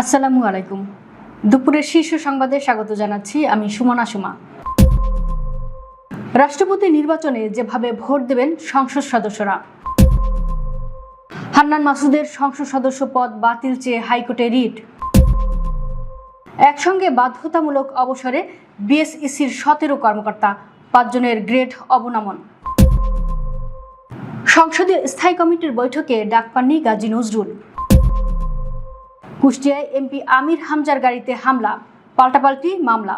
আসসালামু আলাইকুম। দুপুরের শীর্ষ সংবাদে স্বাগত জানাচ্ছি আমি সুমনা সুমা। রাষ্ট্রপতি নির্বাচনে যেভাবে ভোট দেবেন সংসদ সদস্যরা। হান্নান মাসুদের সংসদ সদস্য পদ বাতিল চেয়ে হাইকোর্টে রিট। একসঙ্গে বাধ্যতামূলক অবসরে বিএসইসির 17 কর্মকর্তা, 5 জনের গ্রেড অবনমন। সংসদীয় স্থায়ী কমিটির বৈঠকে ডাক পাননি গাজী নজরুল। কুষ্টিয়ায় এমপি আমির হামজার গাড়িতে হামলা, পাল্টাপাল্টি মামলা।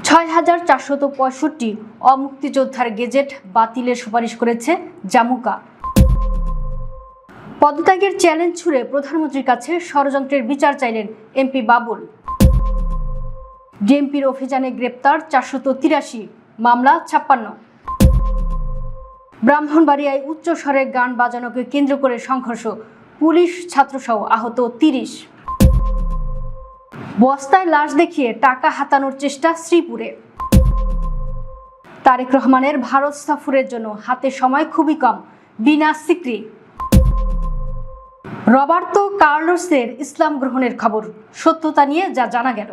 ৬,৪৬৫ অমুক্তিযোদ্ধার গেজেট বাতিলের সুপারিশ করেছে জামুকা। পদত্যাগের চ্যালেঞ্জ ছুড়ে প্রধানমন্ত্রীর কাছে ষড়যন্ত্রের বিচার চাইলেন এমপি বাবুল। ডিএমপির অভিযানে গ্রেপ্তার 483, মামলা 56। ব্রাহ্মণবাড়িয়ায় উচ্চস্বরে গান বাজানোকে কেন্দ্র করে সংঘর্ষ, পুলিশ ছাত্রসহ আহত 30। বস্তায় লাশ দেখিয়ে টাকা হাতানোর চেষ্টা শ্রীপুরে। তারেক রহমানের ভারত সফরের জন্য হাতে সময় খুবই কম, বিনা সিক্রি। রবার্তো কার্লোসের ইসলাম গ্রহণের খবর, সত্যতা নিয়ে যা জানা গেল।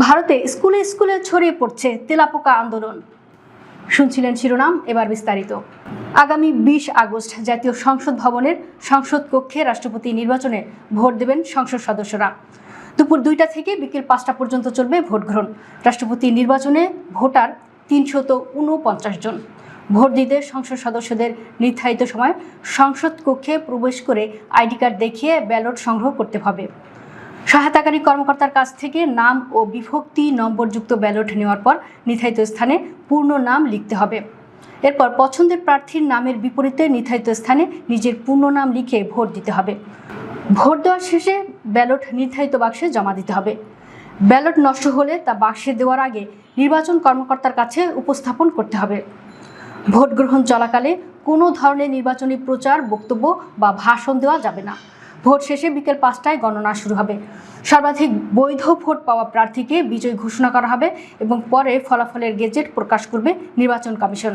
ভারতে স্কুলে স্কুলে ছড়িয়ে পড়ছে তেলাপোকা আন্দোলন। শুনছিলেন শিরোনাম, এবার বিস্তারিত। আগামী 20 আগস্ট জাতীয় সংসদ ভবনের সংসদ কক্ষে রাষ্ট্রপতি নির্বাচনে ভোট দেবেন সংসদ সদস্যরা। দুপুর 2টা থেকে বিকেল 5টা পর্যন্ত চলবে ভোট গ্রহণ। রাষ্ট্রপতি নির্বাচনে ভোটার 349 জন। ভোট দিতে সংসদ সদস্যদের নির্ধারিত সময় সংসদ কক্ষে প্রবেশ করে আইডি কার্ড দেখিয়ে ব্যালট সংগ্রহ করতে হবে। সহায়তাকারী কর্মকর্তার কাছ থেকে নাম ও বিভক্তি নম্বরযুক্ত ব্যালট নেওয়ার পর নির্ধারিত স্থানে পূর্ণ নাম লিখতে হবে। এরপর পছন্দের প্রার্থীর নামের বিপরীতে নির্ধারিত স্থানে নিজের পূর্ণ নাম লিখে ভোট দিতে হবে। ভোট দেওয়ার শেষে ব্যালট নির্ধারিত বাক্সে জমা দিতে হবে। ব্যালট নষ্ট হলে তা বাক্সে দেওয়ার আগে নির্বাচন কর্মকর্তার কাছে উপস্থাপন করতে হবে। ভোট গ্রহণ চলাকালে কোনো ধরনের নির্বাচনী প্রচার, বক্তব্য বা ভাষণ দেওয়া যাবে না। ভোট শেষে বিকেল 5টায় গণনা শুরু হবে। সর্বাধিক বৈধ ভোট পাওয়া প্রার্থীকে বিজয়ী ঘোষণা করা হবে এবং পরে ফলাফলের গেজেট প্রকাশ করবে নির্বাচন কমিশন।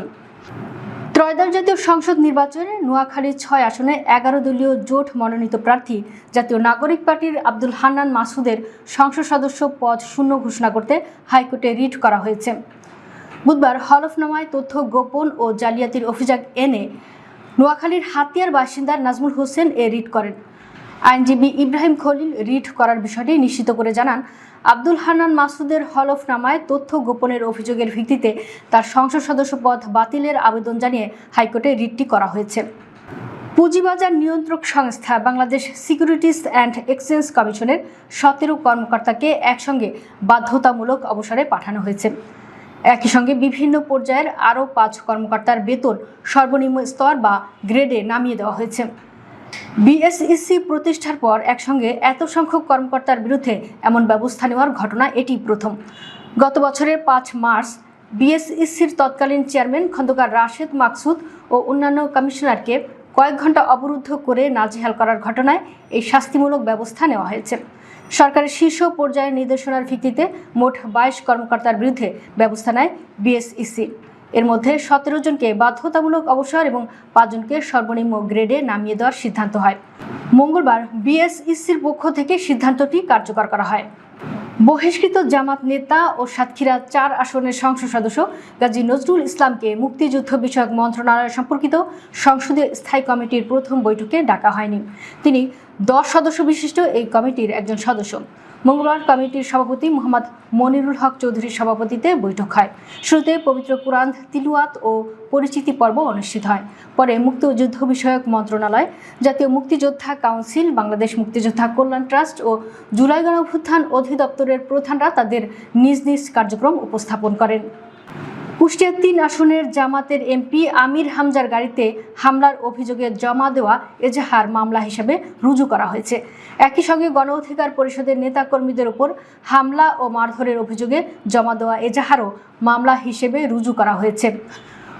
ত্রয়োদশ জাতীয় সংসদ নির্বাচনে নোয়াখালীর 6 আসনে 11 দলীয় জোট মনোনীত প্রার্থী জাতীয় নাগরিক পার্টির আব্দুল হান্নান মাসুদের সংসদ সদস্য পদ শূন্য ঘোষণা করতে হাইকোর্টে রিট করা হয়েছে। বুধবার হলফনামায় তথ্য গোপন ও জালিয়াতির অভিযোগ এনে নোয়াখালীর হাতিয়ার বাসিন্দা নাজমুল হোসেন রিট করেন। আইনজীবী ইব্রাহিম খলিল রিট করার বিষয়টি নিশ্চিত করে জানান, আব্দুল হান্নান মাসুদের হলফনামায় তথ্য গোপনের অভিযোগের ভিত্তিতে তার সংসদ সদস্য পদ বাতিলের আবেদন জানিয়ে হাইকোর্টে রিটটি করা হয়েছে। পুঁজিবাজার নিয়ন্ত্রক সংস্থা বাংলাদেশ সিকিউরিটিজ অ্যান্ড এক্সচেঞ্জ কমিশনের 17 কর্মকর্তাকে একসঙ্গে বাধ্যতামূলক অবসরে পাঠানো হয়েছে। একই সঙ্গে বিভিন্ন পর্যায়ের আরও 5 কর্মকর্তার বেতন সর্বনিম্ন স্তর বা গ্রেডে নামিয়ে দেওয়া হয়েছে। বিএসইসি প্রতিষ্ঠার পর একসঙ্গে এত সংখ্যক কর্মকর্তার বিরুদ্ধে এমন ব্যবস্থা নেওয়ার ঘটনা এটি প্রথম। গত বছরের 5 মার্চ বিএসইসির তৎকালীন চেয়ারম্যান খন্দকার রাশেদ মাকসুদ ও অন্যান্য কমিশনারকে কয়েক ঘন্টা অবরুদ্ধ করে নাজেহাল করার ঘটনায় এই শাস্তিমূলক ব্যবস্থা নেওয়া হয়েছে। সরকারের শীর্ষ পর্যায়ের নির্দেশনার ভিত্তিতে মোট 22 কর্মকর্তার বিরুদ্ধে ব্যবস্থা নেয় বিএসইসি। এর মধ্যে 17 জনকে বাধ্যতামূলক অবসর এবং 5 জনকে সর্বনিম্ন গ্রেডে নামিয়ে দেওয়ার সিদ্ধান্ত হয়। মঙ্গলবার বিএসইসির পক্ষ থেকে সিদ্ধান্তটি কার্যকর করা হয়। বহিষ্কৃত জামাত নেতা ও সাতক্ষীরা 4 আসনের সংসদ সদস্য গাজী নজরুল ইসলামকে মুক্তিযুদ্ধ বিষয়ক মন্ত্রণালয় সম্পর্কিত সংসদীয় স্থায়ী কমিটির প্রথম বৈঠকে ডাকা হয়নি। তিনি 10 সদস্য বিশিষ্ট এই কমিটির একজন সদস্য। মঙ্গলবার কমিটির সভাপতি মোহাম্মদ মনিরুল হক চৌধুরীর সভাপতিত্বে বৈঠক হয়। শুরুতে পবিত্র কুরআন তিলাওয়াত ও পরিচিতি পর্ব অনুষ্ঠিত হয়। পরে মুক্তিযুদ্ধ বিষয়ক মন্ত্রণালয়, জাতীয় মুক্তিযোদ্ধা কাউন্সিল, বাংলাদেশ মুক্তিযোদ্ধা কল্যাণ ট্রাস্ট ও জুলাই গণঅভ্যুত্থান অধিদপ্তরের প্রধানরা তাদের নিজ নিজ কার্যক্রম উপস্থাপন করেন। কুষ্টিয়া 3 আসনের জামাতের এমপি আমির হামজার গাড়িতে হামলার অভিযোগে জমা দেওয়া এজাহার মামলা হিসেবে রুজু করা হয়েছে। একই সঙ্গে গণ অধিকার পরিষদের নেতাকর্মীদের উপর হামলা ও মারধরের অভিযোগে জমা দেওয়া এজাহারও মামলা হিসেবে রুজু করা হয়েছে।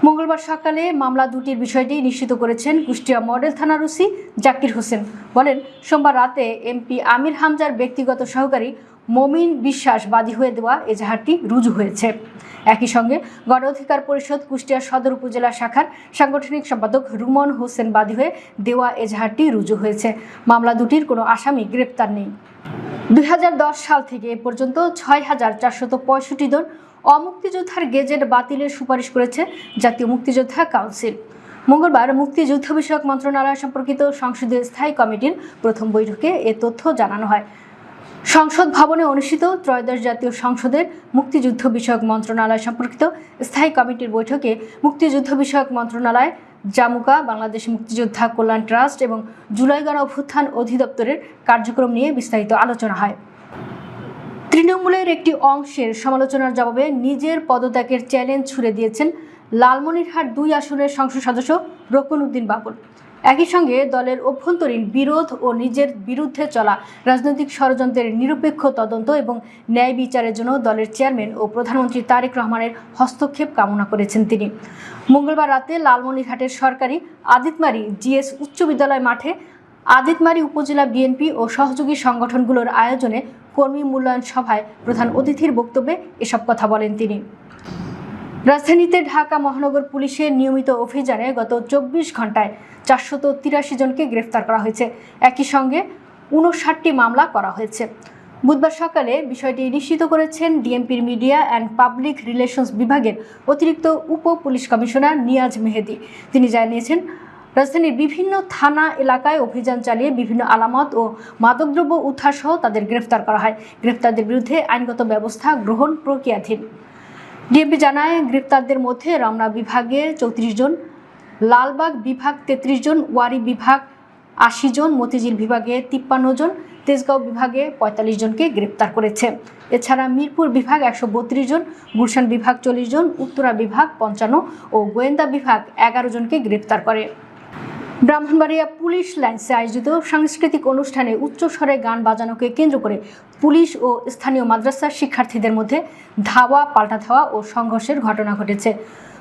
মঙ্গলবার সকালে মামলা দুটির বিষয়টি নিশ্চিত করেছেন কুষ্টিয়া মডেল থানার ওসি জাকির হোসেন। বলেন, সোমবার রাতে এমপি আমির হামজার ব্যক্তিগত সহকারী মমিন বিশ্বাস বাদী হয়ে দেওয়া এজাহারটি রুজু হয়েছে। একই সঙ্গে গণ অধিকার পরিষদ কুষ্টিয়া সদর উপজেলা শাখার সাংগঠনিক সম্পাদক রুমন হোসেন বাদী হয়ে দেওয়া এজাহারটি রুজু হয়েছে। মামলা দুটির কোনো আসামি গ্রেপ্তার নেই। 2010 সাল থেকে এ পর্যন্ত 6,465 জন অমুক্তিযোদ্ধার গেজেট বাতিলের সুপারিশ করেছে জাতীয় মুক্তিযোদ্ধা কাউন্সিল। মঙ্গলবার মুক্তিযুদ্ধ বিষয়ক মন্ত্রণালয় সম্পর্কিত সংসদীয় স্থায়ী কমিটির প্রথম বৈঠকে এ তথ্য জানানো হয়। সংসদ ভবনে অনুষ্ঠিত ত্রয়োদশ জাতীয় সংসদের মুক্তিযুদ্ধ বিষয়ক মন্ত্রণালয় সম্পর্কিত স্থায়ী কমিটির বৈঠকে মুক্তিযুদ্ধ বিষয়ক মন্ত্রণালয়, জামুকা, বাংলাদেশ মুক্তিযোদ্ধা কল্যাণ ট্রাস্ট এবং জুলাই গণ অভ্যুত্থান অধিদপ্তরের কার্যক্রম নিয়ে বিস্তারিত আলোচনা হয়। তৃণমূলের একটি অংশের সমালোচনার জবাবে নিজের পদত্যাগের চ্যালেঞ্জ ছুড়ে দিয়েছেন লালমনিরহাট 2 আসনের সংসদ সদস্য রোকন উদ্দিন বাবুল। একই সঙ্গে দলের অভ্যন্তরীণ বিরোধ ও নিজের বিরুদ্ধে চলা রাজনৈতিক ষড়যন্ত্রের নিরপেক্ষ তদন্ত এবং ন্যায় বিচারের জন্য দলের চেয়ারম্যান ও প্রধানমন্ত্রী তারেক রহমানের হস্তক্ষেপ কামনা করেছেন তিনি। মঙ্গলবার রাতে লালমনিরহাটের সরকারি আদিতমারি জিএস উচ্চ বিদ্যালয় মাঠে আদিতমারি উপজেলা বিএনপি ও সহযোগী সংগঠনগুলোর আয়োজনে কর্মী মূল্যায়ন সভায় প্রধান অতিথির বক্তব্যে এসব কথা বলেন তিনি। রাজধানীতে ঢাকা মহানগর পুলিশের নিয়মিত অভিযানে গত 24 ঘন্টায় 483 জনকে গ্রেফতার করা হয়েছে। একই সঙ্গে 59টি মামলা করা হয়েছে। বুধবার সকালে বিষয়টি নিশ্চিত করেছেন ডিএমপির মিডিয়া অ্যান্ড পাবলিক রিলেশনস বিভাগের অতিরিক্ত উপ পুলিশ কমিশনার নিয়াজ মেহেদি। তিনি জানিয়েছেন, রাজধানীর বিভিন্ন থানা এলাকায় অভিযান চালিয়ে বিভিন্ন আলামত ও মাদকদ্রব্য উদ্ধার সহ তাদের গ্রেফতার করা হয়। গ্রেফতারদের বিরুদ্ধে আইনগত ব্যবস্থা গ্রহণ প্রক্রিয়াধীন। ডিএমপি জানায়, গ্রেপ্তারদের মধ্যে রমনা বিভাগে 34 জন, লালবাগ বিভাগ 33 জন, ওয়ারী বিভাগ 80 জন, মতিঝিল বিভাগে 53 জন, তেজগাঁও বিভাগে 45 জনকে গ্রেপ্তার করেছে। এছাড়া মিরপুর বিভাগ 132 জন, গুলশান বিভাগ 40 জন, উত্তরা বিভাগ 55 ও গোয়েন্দা বিভাগ 11 জনকে গ্রেপ্তার করে। ব্রাহ্মণবাড়িয়া পুলিশ লাইন্সে আয়োজিত সাংস্কৃতিক অনুষ্ঠানে উচ্চস্বরে গান বাজানোকে কেন্দ্র করে পুলিশ ও স্থানীয় মাদ্রাসার শিক্ষার্থীদের মধ্যে ধাওয়া, পাল্টা ধাওয়া ও সংঘর্ষের ঘটনা ঘটেছে।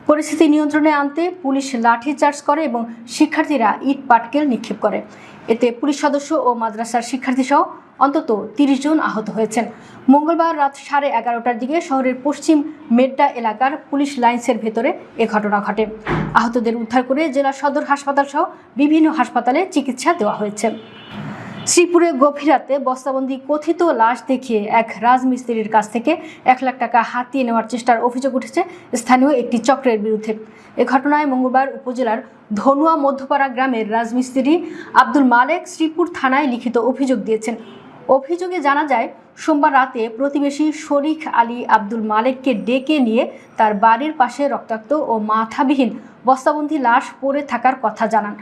পরিস্থিতি নিয়ন্ত্রণে আনতে পুলিশ লাঠিচার্জ করে এবং শিক্ষার্থীরা ইট পাটকেল নিক্ষেপ করে। এতে পুলিশ সদস্য ও মাদ্রাসার শিক্ষার্থী সহ অন্তত 30 জন আহত হয়েছেন। মঙ্গলবার রাত 11:30টার দিকে শহরের পশ্চিম মেড্ডা এলাকার পুলিশ লাইন্সের ভেতরে এ ঘটনা ঘটে। আহতদের উদ্ধার করে জেলা সদর হাসপাতাল সহ বিভিন্ন হাসপাতালে চিকিৎসা দেওয়া হয়েছে। শ্রীপুরে গভীর রাতে বস্তাবন্দি কথিত লাশ দেখিয়ে এক রাজমিস্ত্রির কাছ থেকে 1 লাখ টাকা হাতিয়ে নেওয়ার চেষ্টার অভিযোগ উঠেছে স্থানীয় একটি চক্রের বিরুদ্ধে। এ ঘটনায় মঙ্গলবার উপজেলার ধনুয়া মধ্যপাড়া গ্রামের রাজমিস্ত্রি আব্দুল মালেক শ্রীপুর থানায় লিখিত অভিযোগ দিয়েছেন। অভিযোগে জানা যায়, সোমবার রাতে প্রতিবেশী শরীফ আলী আব্দুল মালেককে ডেকে নিয়ে তার বাড়ির পাশে রক্তাক্ত ও মাথাবিহীন বস্তাবন্দি লাশ পড়ে থাকার কথা জানান।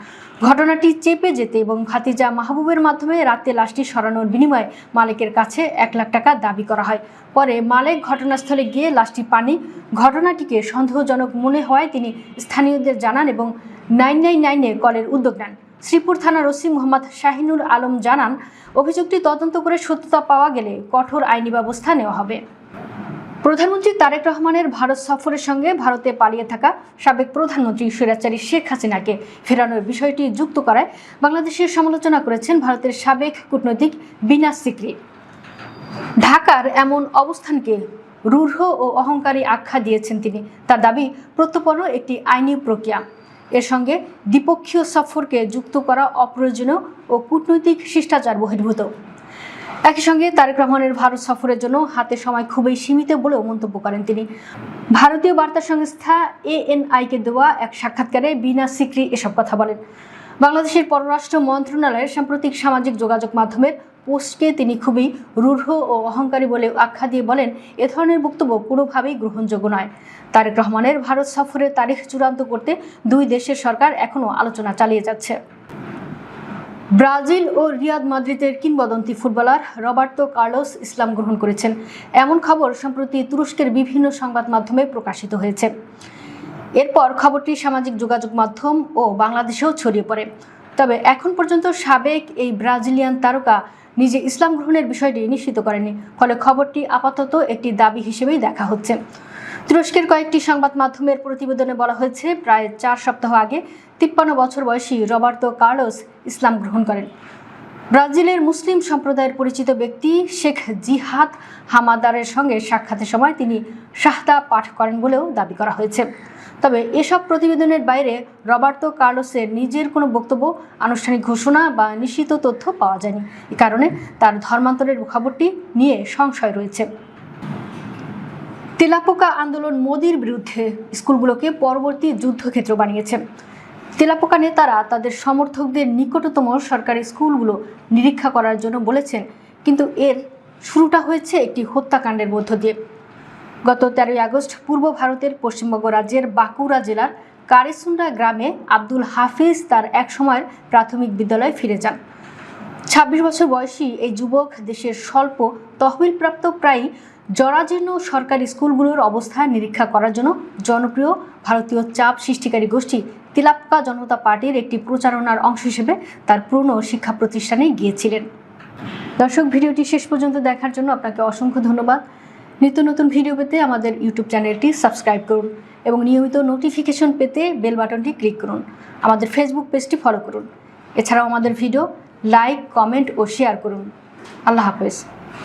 ঘটনাটি চেপে যেতে এবং ভাতিজা মাহবুবের মাধ্যমে রাতে লাশটি সরানোর বিনিময়ে মালেকের কাছে 1 লাখ টাকা দাবি করা হয়। পরে মালেক ঘটনাস্থলে গিয়ে লাশটি পানি ঘটনাটিকে সন্দেহজনক মনে হওয়ায় তিনি স্থানীয়দের জানান এবং 999-এ কলের উদ্যোগ নেন। শ্রীপুর থানার ওসি মোহাম্মদ শাহিনুল আলম জানান, অভিযোগটি তদন্ত করে সত্যতা পাওয়া গেলে কঠোর আইনি ব্যবস্থা নেওয়া হবে। প্রধানমন্ত্রী তারেক রহমানের ভারত সফরের সঙ্গে ভারতে পালিয়ে থাকা সাবেক প্রধানমন্ত্রী স্বৈরাচারী শেখ হাসিনাকে ফেরানোর বিষয়টি যুক্ত করায় বাংলাদেশের সমালোচনা করেছেন ভারতের সাবেক কূটনৈতিক বিনা সিকরি। ঢাকার এমন অবস্থানকে রূঢ় ও অহংকারী আখ্যা দিয়েছেন তিনি। তার দাবি, প্রত্যর্পণ একটি আইনি প্রক্রিয়া। এর সঙ্গে দ্বিপক্ষীয় সফরকে যুক্ত করা অপ্রয়োজনীয় ও কূটনৈতিক শিষ্টাচার বহির্ভূত। একই সঙ্গে তারেক রহমানের ভারত সফরের জন্য হাতে সময় খুবই সীমিত বলেও মন্তব্য করেন তিনি। ভারতীয় বার্তা সংস্থা ANI-কে দেওয়া এক সাক্ষাৎকারে বিনা সিকরি এসব কথা বলেন। বাংলাদেশের পররাষ্ট্র মন্ত্রণালয়ের সাম্প্রতিক সামাজিক যোগাযোগ মাধ্যমের পোস্টকে তিনি খুবই রূঢ় ও অহংকারী বলে আখ্যা দিয়ে বলেন, এ ধরনের বক্তব্য কোনোভাবেই গ্রহণযোগ্য নয়। তারেক রহমানের ভারত সফরের তারিখ চূড়ান্ত করতে দুই দেশের সরকার এখনও আলোচনা চালিয়ে যাচ্ছে। ব্রাজিল ও রিয়াল মাদ্রিদের কিংবদন্তি ফুটবলার রবার্তো কার্লোস ইসলাম গ্রহণ করেছেন, এমন খবর সম্প্রতি তুরস্কের বিভিন্ন সংবাদ মাধ্যমে প্রকাশিত হয়েছে। এরপর খবরটি সামাজিক যোগাযোগ মাধ্যম ও বাংলাদেশেও ছড়িয়ে পড়ে। তবে এখন পর্যন্ত সাবেক এই ব্রাজিলিয়ান তারকা নিজে ইসলাম গ্রহণের বিষয়টি নিশ্চিত করেনি, ফলে খবরটি আপাতত একটি দাবি হিসেবেই দেখা হচ্ছে। তুরস্কের কয়েকটি সংবাদ মাধ্যমের প্রতিবেদনে বলা হয়েছে, প্রায় 4 সপ্তাহ আগে 53 বছর বয়সী রবার্তো কার্লোস ইসলাম গ্রহণ করেন। ব্রাজিলের মুসলিম সম্প্রদায়ের পরিচিত ব্যক্তি শেখ জিহাদ হামাদারের সঙ্গে সাক্ষাতের সময় তিনি শাহাদা পাঠ করেন বলেও দাবি করা হয়েছে। তবে এসব প্রতিবেদনের বাইরে রবার্তো কার্লোসের নিজের কোনো বক্তব্য, আনুষ্ঠানিক ঘোষণা বা নিশ্চিত তথ্য পাওয়া যায়নি। এ কারণে তার ধর্মান্তরের খবরটি নিয়ে সংশয় রয়েছে। তেলাপোকা আন্দোলন মোদির বিরুদ্ধে স্কুলগুলোকে পরবর্তী যুদ্ধক্ষেত্র বানিয়েছে। তেলাপোকা নেতারা তাদের সমর্থকদের নিকটতম সরকারি স্কুলগুলো নিরীক্ষা করার জন্য বলেছেন, কিন্তু এর শুরুটা হয়েছে একটি হত্যাকাণ্ডের মধ্য দিয়ে। গত 13 আগস্ট পূর্ব ভারতের পশ্চিমবঙ্গ রাজ্যের বাঁকুড়া জেলার কারেসুন্ডা গ্রামে আব্দুল হাফিজ তার এক সময়ের প্রাথমিক বিদ্যালয়ে ফিরে যান। 26 বছর বয়সী এই যুবক দেশের স্বল্প তহবিলপ্রাপ্ত প্রায় জরাজীর্ণ সরকারি স্কুলগুলোর অবস্থা নিরীক্ষা করার জন্য জনপ্রিয় ভারতীয় চাপ সৃষ্টিকারী গোষ্ঠী তেলাপোকা জনতা পার্টির একটি প্রচারণার অংশ হিসেবে তার পুরনো শিক্ষা প্রতিষ্ঠানে গিয়েছিলেন। দর্শক, ভিডিওটি শেষ পর্যন্ত দেখার জন্য আপনাকে অসংখ্য ধন্যবাদ। নিত্য নতুন ভিডিও পেতে আমাদের ইউটিউব চ্যানেলটি সাবস্ক্রাইব করুন এবং নিয়মিত নোটিফিকেশন পেতে বেল বাটনটি ক্লিক করুন। আমাদের ফেসবুক পেজটি ফলো করুন। এছাড়াও আমাদের ভিডিও লাইক, কমেন্ট ও শেয়ার করুন। আল্লাহ হাফেজ।